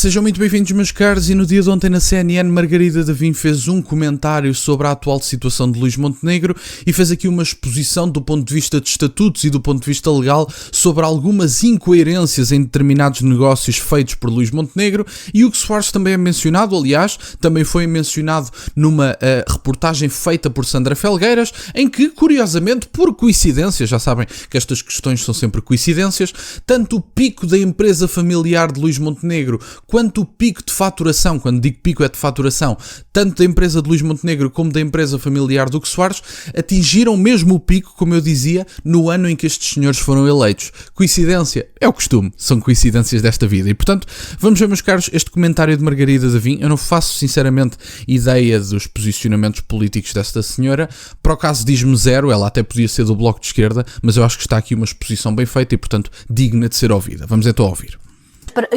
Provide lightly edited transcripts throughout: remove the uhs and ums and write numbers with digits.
Sejam muito bem-vindos, meus caros, e no dia de ontem na CNN, Margarida Davim fez um comentário sobre a atual situação de Luís Montenegro e fez aqui uma exposição do ponto de vista de estatutos e do ponto de vista legal sobre algumas incoerências em determinados negócios feitos por Luís Montenegro, e Hugo Soares também é mencionado, aliás, também foi mencionado numa reportagem feita por Sandra Felgueiras, em que, curiosamente, por coincidência, já sabem que estas questões são sempre coincidências, tanto o pico da empresa familiar de Luís Montenegro quanto o pico de faturação, quando digo pico é de faturação, tanto da empresa de Luís Montenegro como da empresa familiar do Hugo Soares, atingiram mesmo o pico, como eu dizia, no ano em que estes senhores foram eleitos. Coincidência? É o costume, são coincidências desta vida. E, portanto, vamos ver, meus caros, este comentário de Margarida Davim. Eu não faço, sinceramente, ideia dos posicionamentos políticos desta senhora. Para o caso diz-me zero, ela até podia ser do Bloco de Esquerda, mas eu acho que está aqui uma exposição bem feita e, portanto, digna de ser ouvida. Vamos então ouvir.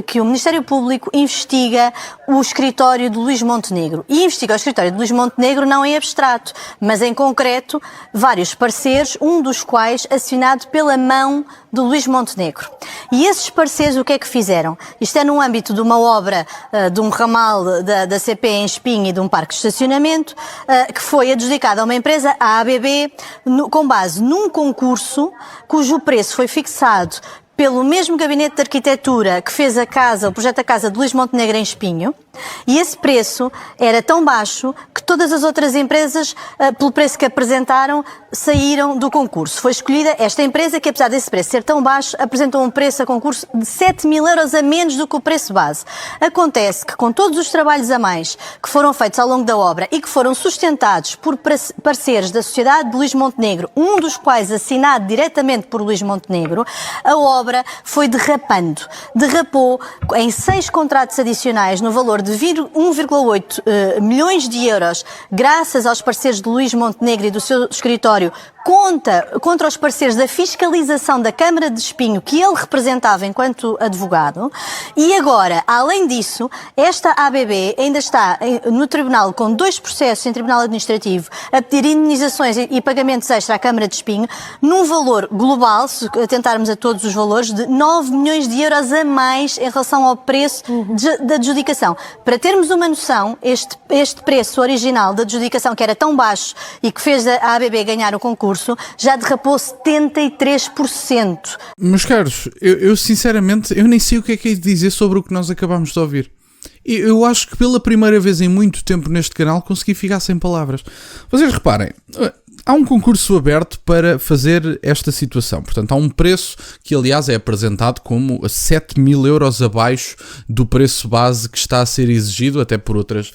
Que o Ministério Público investiga o escritório de Luís Montenegro. E investiga o escritório de Luís Montenegro não em abstrato, mas em concreto vários pareceres, um dos quais assinado pela mão do Luís Montenegro. E esses pareceres o que é que fizeram? Isto é no âmbito de uma obra de um ramal da CP em Espinho e de um parque de estacionamento que foi adjudicado a uma empresa, a ABB, com base num concurso cujo preço foi fixado pelo mesmo gabinete de arquitetura que fez o projeto da casa de Luís Montenegro em Espinho, e esse preço era tão baixo que todas as outras empresas, pelo preço que apresentaram, saíram do concurso. Foi escolhida esta empresa que, apesar desse preço ser tão baixo, apresentou um preço a concurso de 7.000 euros a menos do que o preço base. Acontece que, com todos os trabalhos a mais que foram feitos ao longo da obra e que foram sustentados por parceiros da Sociedade de Luís Montenegro, um dos quais assinado diretamente por Luís Montenegro, a obra foi derrapando. Derrapou em 6 contratos adicionais no valor de 1,8 milhões de euros, graças aos parceiros de Luís Montenegro e do seu escritório, contra os parceiros da fiscalização da Câmara de Espinho, que ele representava enquanto advogado. E agora, além disso, esta ABB ainda está no tribunal com 2 processos em tribunal administrativo a pedir indemnizações e pagamentos extra à Câmara de Espinho, num valor global, se atentarmos a todos os valores, de 9 milhões de euros a mais em relação ao preço da adjudicação. Para termos uma noção, este preço original da adjudicação, que era tão baixo e que fez a ABB ganhar o concurso, já derrapou 73%. Meus caros, eu sinceramente, eu nem sei o que é de dizer sobre o que nós acabámos de ouvir. Eu acho que pela primeira vez em muito tempo neste canal consegui ficar sem palavras. Vocês reparem, há um concurso aberto para fazer esta situação. Portanto, há um preço que, aliás, é apresentado como 7.000 euros abaixo do preço base que está a ser exigido até por outras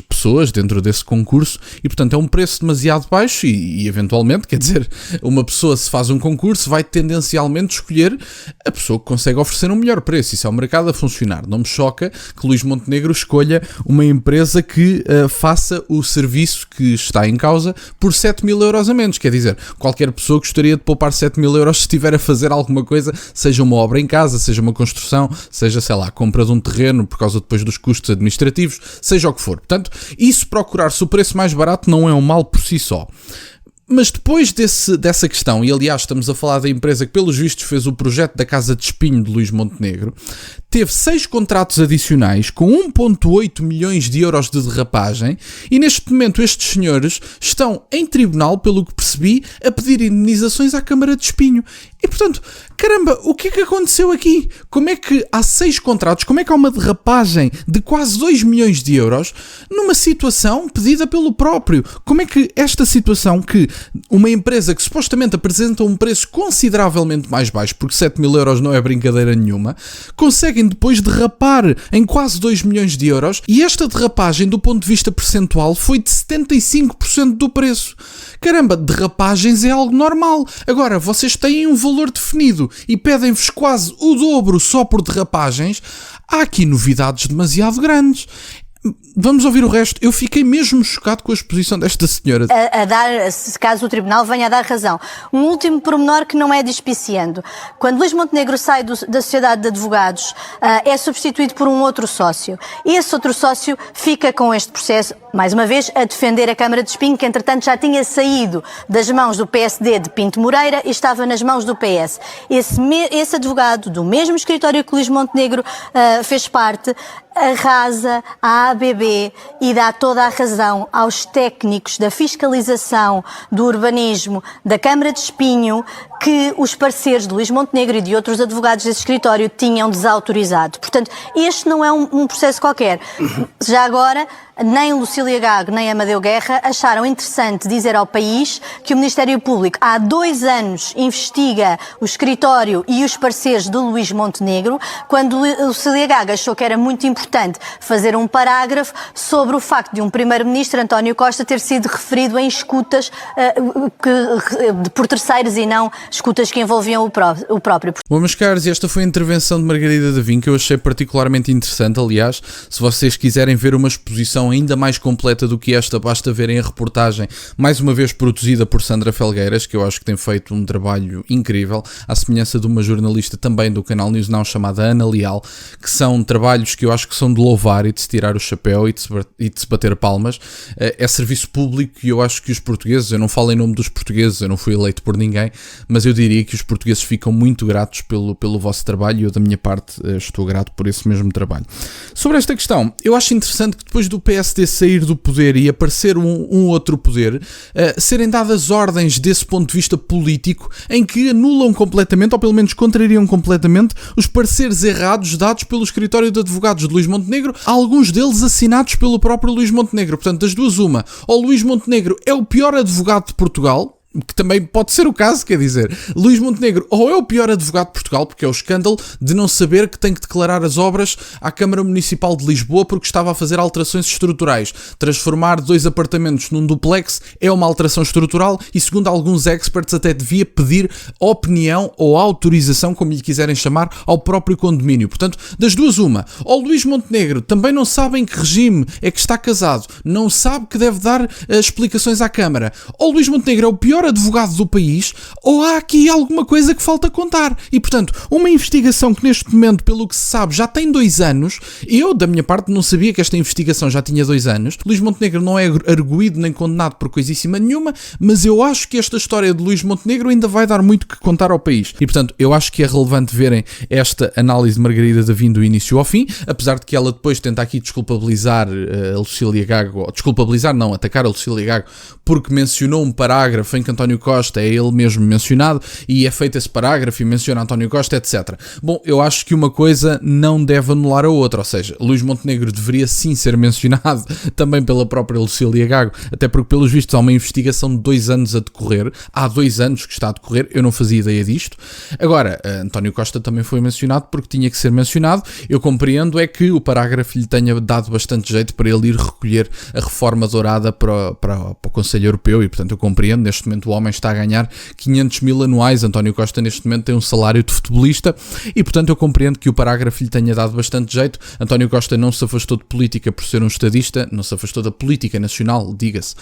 pessoas dentro desse concurso. E, portanto, é um preço demasiado baixo e eventualmente, quer dizer, uma pessoa, se faz um concurso, vai tendencialmente escolher a pessoa que consegue oferecer um melhor preço. Isso é o mercado a funcionar. Não me choca que Luís Montenegro escolha uma empresa que faça o serviço que está em causa por 7.000 euros a menos. Quer dizer, qualquer pessoa gostaria de poupar 7.000 euros se estiver a fazer alguma coisa, seja uma obra em casa, seja uma construção, seja, sei lá, a compra de um terreno por causa depois dos custos administrativos, seja o que for. Portanto, isso, procurar-se o preço mais barato, não é um mal por si só. Mas depois dessa questão, e aliás estamos a falar da empresa que pelos vistos fez o projeto da Casa de Espinho de Luís Montenegro, teve 6 contratos adicionais com 1,8 milhões de euros de derrapagem, e neste momento estes senhores estão em tribunal, pelo que percebi, a pedir indemnizações à Câmara de Espinho. E portanto, caramba, o que é que aconteceu aqui? Como é que há 6 contratos, como é que há uma derrapagem de quase 2 milhões de euros numa situação pedida pelo próprio? Como é que esta situação, que uma empresa que supostamente apresenta um preço consideravelmente mais baixo, porque 7.000 euros não é brincadeira nenhuma, conseguem depois derrapar em quase 2 milhões de euros, e esta derrapagem do ponto de vista percentual foi de 75% do preço. Caramba, derrapagens é algo normal. Agora, vocês têm um valor definido e pedem-vos quase o dobro só por derrapagens. Há aqui novidades demasiado grandes. Vamos ouvir o resto. Eu fiquei mesmo chocado com a exposição desta senhora. Se caso o Tribunal venha a dar razão. Um último pormenor que não é despiciando. Quando Luís Montenegro sai da Sociedade de Advogados, é substituído por um outro sócio. E esse outro sócio fica com este processo mais uma vez, a defender a Câmara de Espinho, que entretanto já tinha saído das mãos do PSD de Pinto Moreira e estava nas mãos do PS. Esse advogado, do mesmo escritório que Luís Montenegro fez parte, arrasa a ABB e dá toda a razão aos técnicos da fiscalização do urbanismo da Câmara de Espinho, que os pareceres de Luís Montenegro e de outros advogados desse escritório tinham desautorizado. Portanto, este não é um processo qualquer. Já agora, nem Lucília Gago nem Amadeu Guerra acharam interessante dizer ao país que o Ministério Público há 2 anos investiga o escritório e os pareceres de Luís Montenegro, quando Lucília Gago achou que era muito importante fazer um parágrafo sobre o facto de um primeiro-ministro, António Costa, ter sido referido em escutas por terceiros e não escutas que envolviam o próprio. Bom, meus caros, esta foi a intervenção de Margarida Davim, que eu achei particularmente interessante. Aliás, se vocês quiserem ver uma exposição ainda mais completa do que esta, basta verem a reportagem, mais uma vez produzida por Sandra Felgueiras, que eu acho que tem feito um trabalho incrível, à semelhança de uma jornalista também do canal News Now chamada Ana Leal, que são trabalhos que eu acho que são de louvar e de se tirar o chapéu e de se bater palmas. É serviço público e eu acho que os portugueses, eu não falo em nome dos portugueses, eu não fui eleito por ninguém, mas eu diria que os portugueses ficam muito gratos pelo vosso trabalho e eu da minha parte estou grato por esse mesmo trabalho. Sobre esta questão, eu acho interessante que depois do PSD sair do poder e aparecer um outro poder, serem dadas ordens desse ponto de vista político em que anulam completamente, ou pelo menos contrariam completamente, os pareceres errados dados pelo escritório de advogados de Luís Montenegro, alguns deles assinados pelo próprio Luís Montenegro. Portanto, das duas uma, ou Luís Montenegro é o pior advogado de Portugal, que também pode ser o caso, quer dizer, Luís Montenegro ou é o pior advogado de Portugal, porque é o escândalo de não saber que tem que declarar as obras à Câmara Municipal de Lisboa porque estava a fazer alterações estruturais. Transformar 2 apartamentos num duplex é uma alteração estrutural e, segundo alguns experts, até devia pedir opinião ou autorização, como lhe quiserem chamar, ao próprio condomínio. Portanto, das duas uma, ou Luís Montenegro também não sabe em que regime é que está casado, não sabe que deve dar explicações à Câmara, ou Luís Montenegro é o pior advogado do país, ou há aqui alguma coisa que falta contar. E, portanto, uma investigação que neste momento, pelo que se sabe, já tem 2 anos, eu, da minha parte, não sabia que esta investigação já tinha 2 anos. Luís Montenegro não é arguído nem condenado por coisíssima nenhuma, mas eu acho que esta história de Luís Montenegro ainda vai dar muito que contar ao país. E, portanto, eu acho que é relevante verem esta análise de Margarida Davim do início ao fim, apesar de que ela depois tenta aqui desculpabilizar a Lucília Gago, ou desculpabilizar não, atacar a Lucília Gago, porque mencionou um parágrafo em que António Costa é ele mesmo mencionado e é feito esse parágrafo e menciona António Costa, etc. Bom, eu acho que uma coisa não deve anular a outra, ou seja, Luís Montenegro deveria sim ser mencionado também pela própria Lucília Gago, até porque pelos vistos há uma investigação de 2 anos a decorrer, há 2 anos que está a decorrer, eu não fazia ideia disto. Agora, António Costa também foi mencionado porque tinha que ser mencionado, eu compreendo é que o parágrafo lhe tenha dado bastante jeito para ele ir recolher a reforma dourada para o Conselho Europeu e, portanto, eu compreendo, neste momento o homem está a ganhar 500 mil anuais, António Costa neste momento tem um salário de futebolista e, portanto, eu compreendo que o parágrafo lhe tenha dado bastante jeito. António Costa não se afastou de política por ser um estadista, não se afastou da política nacional, diga-se,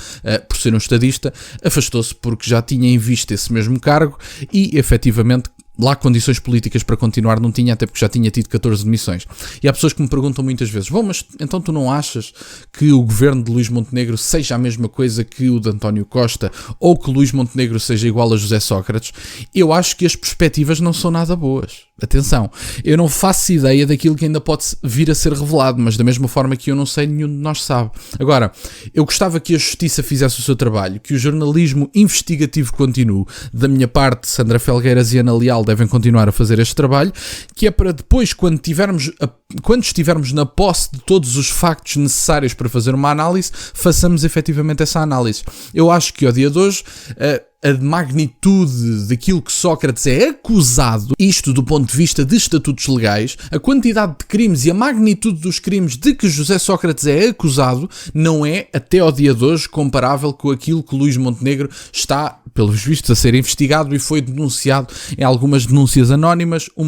por ser um estadista, afastou-se porque já tinha em vista esse mesmo cargo e, efetivamente, lá condições políticas para continuar não tinha, até porque já tinha tido 14 demissões. E há pessoas que me perguntam muitas vezes, bom, mas então tu não achas que o governo de Luís Montenegro seja a mesma coisa que o de António Costa ou que Luís Montenegro seja igual a José Sócrates? Eu acho que as perspectivas não são nada boas. Atenção, eu não faço ideia daquilo que ainda pode vir a ser revelado, mas da mesma forma que eu não sei, nenhum de nós sabe. Agora, eu gostava que a Justiça fizesse o seu trabalho, que o jornalismo investigativo continue. Da minha parte, Sandra Felgueiras e Ana Leal devem continuar a fazer este trabalho, que é para depois, quando estivermos na posse de todos os factos necessários para fazer uma análise, façamos efetivamente essa análise. Eu acho que ao dia de hoje, a magnitude daquilo que Sócrates é acusado, isto do ponto de vista de estatutos legais, a quantidade de crimes e a magnitude dos crimes de que José Sócrates é acusado, não é, até ao dia de hoje, comparável com aquilo que Luís Montenegro está, pelos vistos, a ser investigado e foi denunciado em algumas denúncias anónimas, ou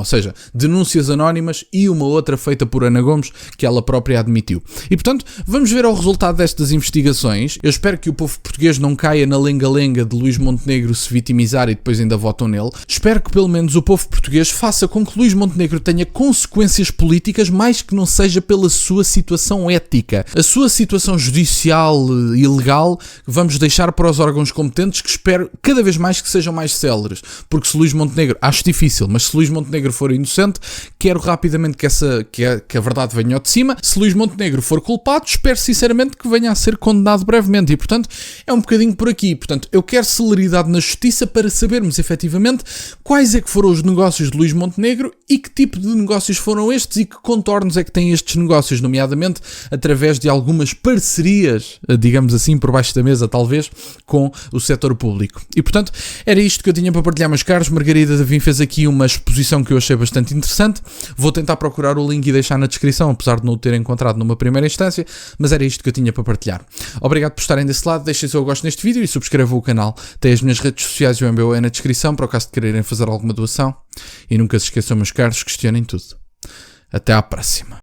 seja, denúncias anónimas e uma outra feita por Ana Gomes, que ela própria admitiu. E portanto, vamos ver o resultado destas investigações. Eu espero que o povo português não caia na lenga-lenga de Luís Montenegro se vitimizar e depois ainda votam nele. Espero que pelo menos o povo português faça com que Luís Montenegro tenha consequências políticas, mais que não seja pela sua situação ética. A sua situação judicial e legal vamos deixar para os órgãos competentes, que espero cada vez mais que sejam mais céleres, porque se Luís Montenegro, acho difícil, mas se Luís Montenegro for inocente, quero rapidamente que a verdade venha ao de cima. Se Luís Montenegro for culpado, espero sinceramente que venha a ser condenado brevemente, e portanto é um bocadinho por aqui. Portanto, eu quero celeridade na justiça para sabermos efetivamente quais é que foram os negócios de Luís Montenegro e que tipo de negócios foram estes e que contornos é que têm estes negócios, nomeadamente através de algumas parcerias, digamos assim, por baixo da mesa talvez, com o setor público. E portanto, era isto que eu tinha para partilhar, meus caros. Margarida Davim fez aqui uma exposição que eu achei bastante interessante. Vou tentar procurar o link e deixar na descrição, apesar de não o ter encontrado numa primeira instância, mas era isto que eu tinha para partilhar. Obrigado por estarem desse lado, deixem seu gosto neste vídeo e subscrevam o canal. Tem as minhas redes sociais e o MBO na descrição, para o caso de quererem fazer alguma doação. E nunca se esqueçam, meus caros, questionem tudo. Até à próxima.